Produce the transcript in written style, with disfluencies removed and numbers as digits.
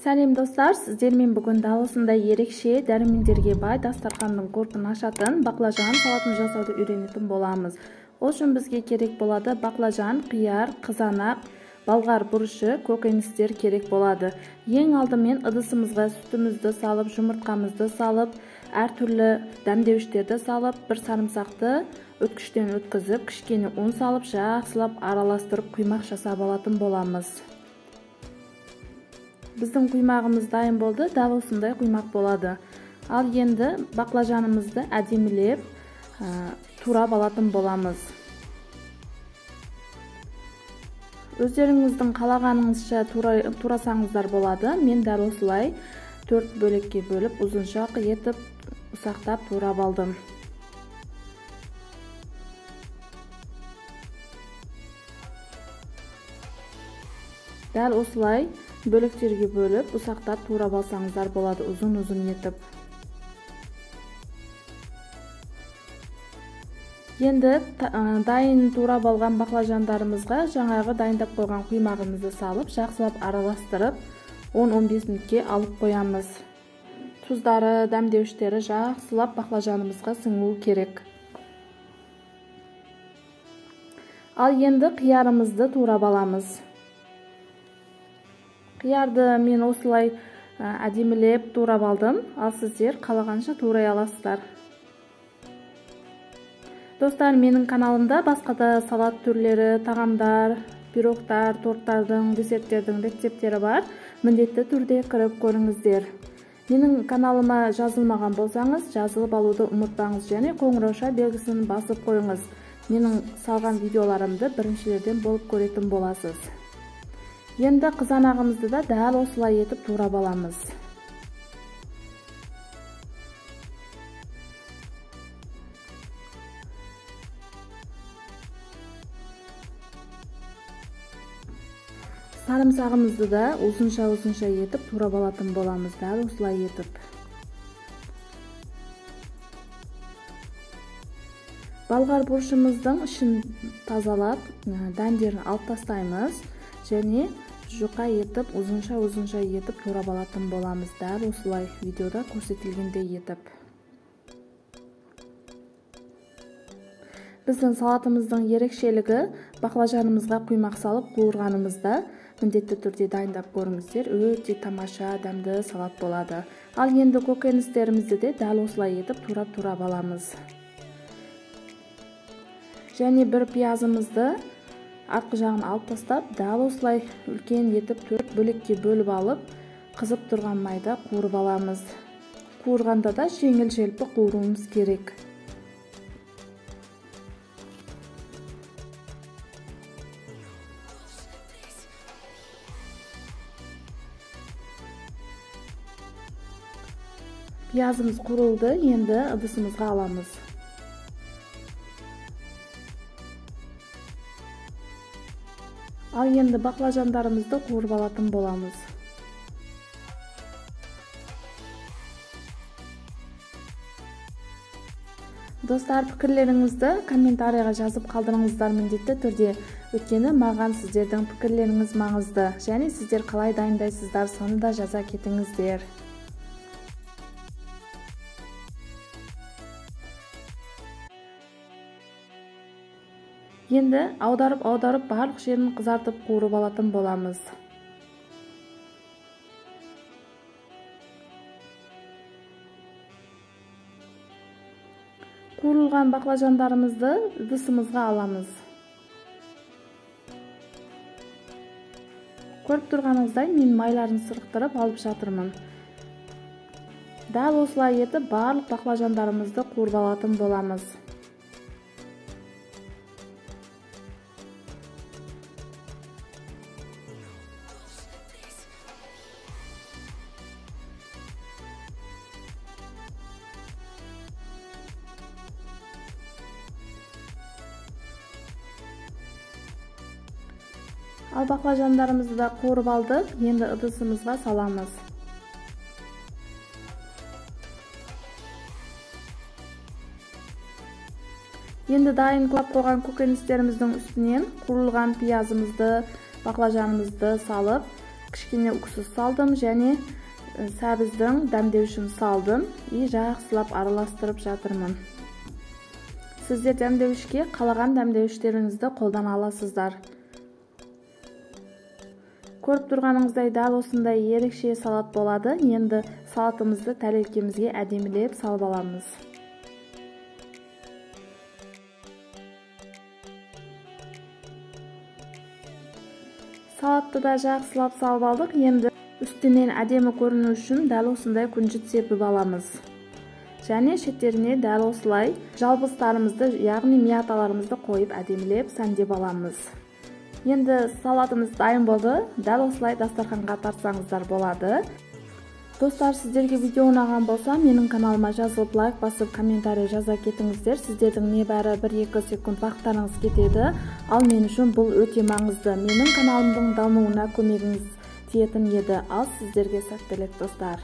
Сәлем достар, сіздермен бүгін дәл осындай ерекше дәрумендерге бай дастарханның көркін ашатын баклажан салатын жасауды үйренетін боламыз. Ол үшін бізге керек болады баклажан, қияр, қызанақ, болгар бұрышы, көкөністер керек болады. Ең алдымен ыдысымызға сүтімізді салып, жұмыртқамызды салып, әртүрлі дәмдеуіштерді салып, бір сарымсақты өткіштен өткізіп, кішкене ұн салып, жақсылап араластырып құймақ жасап алатын боламыз. Біздің құймағымыз дайын болды, дәл осындай құймақ болады. Ал енді баклажанымызды әдемілеп турап алатын боламыз. Өздеріңіздің қалағаныңызша турасаңыздар болады. Мен дәл осылай 4 бөлікке бөліп, ұзынша етіп, ұсақтап турап алдым. Дәл осылай бөліктерге бөліп, ұсақтап турап алсаңыздар болады, ұзын-ұзын етіп. Енді дайын турап алған баклажандарымызға жаңағы дайындап қойған құймағымызды салып, жақсылап араластырып, 10-15 минутке алып қоямыз. Тұздары, дәмдеуіштері жақсылап баклажанымызға сіңуі керек. Ал енді қиярымызды турап аламыз. Қиярды мен осылай әдемілеп турап алдым, ал сіздер қалағанша турай аласыздар. Достар, менің каналымда басқа да салат түрлері, тағамдар, пирогтар, торттардың, десерттердің рецептері бар. Міндетті түрде кіріп көріңіздер. Менің каналыма жазылмаған болсаңыз, жазылып алуды ұмытпаңыз және қоңырауша белгісін басып қойыңыз. Менің салған видеоларымды біріншілерден болып көретін боласыз. Енді қызанағымызды да дәл осылай етіп турап аламыз. Сарымсағымызды да ұзынша етіп турап алатын боламыз, дәл осылай етіп. Болгар бұрышымыздың ішін тазалап, дәндерін алып тастаймыз. Және жұқа етіп, ұзынша етіп турап алатын боламыз. Дәл осылай видеода көрсетілгендей етіп. Біздің салатымыздың ерекшелігі баклажанымызға құймақ салып қуырғанымызда міндетті түрде дайындап көріңіздер. Өте тамаша, дәмді салат болады. Ал енді көкөністерімізді де дәл осылай етіп турап аламыз. Және бір пиязымызды артқы жағын алып тастап, дәл осылай үлкен етіп 4 бөлікке бөліп алып, қызып тұрған майда қуырып аламыз. Қуырғанда да жеңіл-желпі қуыруымыз керек. Пиязымыз қуырылды, енді ыдысымызға аламыз. Ал енді баклажандарымызды қуырып алатын боламыз. Достар, пікірлеріңізді комментарийға жазып қалдырыңыздар міндетті түрде. Өйткені маған сіздердің пікірлеріңіз маңызды. Және сіздер қалай дайындайсыздар, соны да жаза кетіңіздер. Енді аударып барлық жерін қызартып қуырып алатын боламыз. Қуырылған баклажандарымызды ыдысымызға аламыз. Көріп тұрғаныңыздай мен майларын сырықтырып алып жатырмын. Дәл осылай етіп барлық баклажандарымызды қуырып алатын боламыз. Ал баклажандарымызды да қуырып алдық, енді ыдысымызға саламыз. Енді дайын қылып қойған көкөністеріміздің үстінен қуырылған пиязымызды, баклажанымызды салып, кішкене уксус салдым және сәбіздің дәмдеуішін салдым и жақсылап араластырып жатырмын. Сіздер дәмдеуішке қалаған дәмдеуіштеріңізді қолдана аласыздар. Көріп тұрғаныңыздай дәл осындай ерекше салат болады. Енді салатымызды тәрелкемізге әдемілеп салып аламыз. Салатты да жақсылап салып алдық. Енді үстінен әдемі көріну үшін дәл осындай күнжіт сепіп аламыз. Және шеттеріне дәл осылай жалбыздарымызды, яғни мияталарымызды қойып әдемілеп сәндеп аламыз. Енді салатымыз дайын болды. Дәл осылай дастарханға тартсаңыздар болады. Достар, сіздерге видео ұнаған болса, менің каналыма жазылып, лайк басып, комментарий жаза кетіңіздер. Сіздердің небәрі 1-2 секунд вақыттарыңыз кетеді. Ал мен үшін бұл өте маңызды. Менің каналымның дамуына көмегіңіз тиетін еді. Ал сіздерге сәттілік, достар.